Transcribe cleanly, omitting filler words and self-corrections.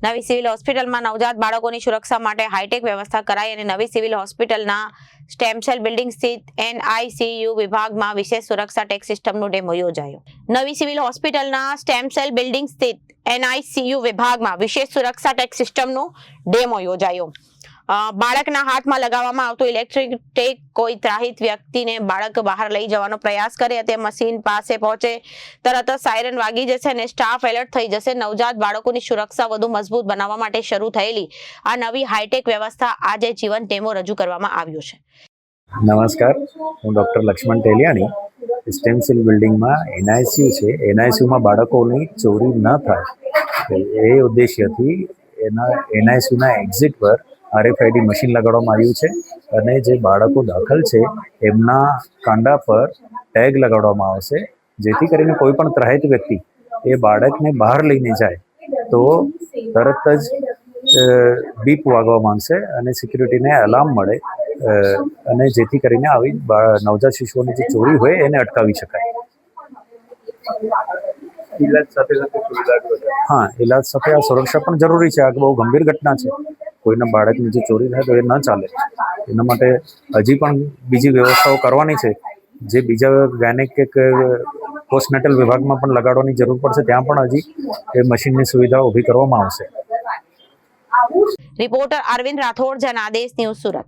નવી સિવિલ હોસ્પિટલમાં નવજાત બાળકોની સુરક્ષા માટે હાઈટેક વ્યવસ્થા કરાઈ અને નવી સિવિલ હોસ્પિટલના સ્ટેમ સેલ બિલ્ડિંગ સ્થિત NICU વિભાગમાં વિશેષ સુરક્ષા ટેક સિસ્ટમનો ડેમો યોજાયો। નવી સિવિલ હોસ્પિટલના સ્ટેમ સેલ બિલ્ડિંગ સ્થિત NICU વિભાગમાં વિશેષ સુરક્ષા ટેક સિસ્ટમનો ડેમો યોજાયો। બાળકના હાથમાં લગાવવામાં આવતું ઇલેક્ટ્રિક ટેક કોઈ ત્રાહિત વ્યક્તિને બાળક બહાર લઈ જવાનો પ્રયાસ કરે તે મશીન પાસે પહોંચે તરત જ સાયરન વાગી જશે અને સ્ટાફ એલર્ટ થઈ જશે। નવજાત બાળકોની સુરક્ષા વધુ મજબૂત બનાવવા માટે શરૂ થયેલી આ નવી હાઈટેક વ્યવસ્થા આજે જીવંત ડેમો રજૂ કરવામાં આવ્યો છે। નમસ્કાર, હું ડૉક્ટર લક્ષ્મણ ટેલિયાણી। સ્ટેમ સેલ બિલ્ડિંગમાં NICU છે। NICUમાં બાળકોની ચોરી ન થાય એ ઉદ્દેશ્યથી NICUના એક્ઝિટ પર RFID મશીન લગાડવામાં આવ્યું છે અને જે બાળકો દાખલ છે એમના કાંડા પર ટેગ લગાડવામાં આવશે, જેથી કરીને કોઈ પણ ત્રાહિત વ્યક્તિ એ બાળકને બહાર લઈને જાય તો તરત જ બીપ વાગવા માંગશે અને સિક્યુરિટીને એલાર્મ મળે અને જેથી કરીને આવી નવજાત શિશુઓની જે ચોરી હોય એને અટકાવી શકાય। હા, ઇલાજ સાથે આ સુરક્ષા પણ જરૂરી છે। આ બહુ ગંભીર ઘટના છે। કોઈના બાળકની જે ચોરી થાય તો એ ન ચાલે। એના માટે હજી પણ બીજી વ્યવસ્થાઓ કરવાની છે, જે બીજા ગાયનેક કે પોસ્ટનેટલ વિભાગમાં પણ લગાડવાની જરૂર પડશે, ત્યાં પણ હજી એ મશીનની સુવિધા ઊભી કરવામાં આવશે। Reporter Arvind Rathod, Janadesh news, Surat.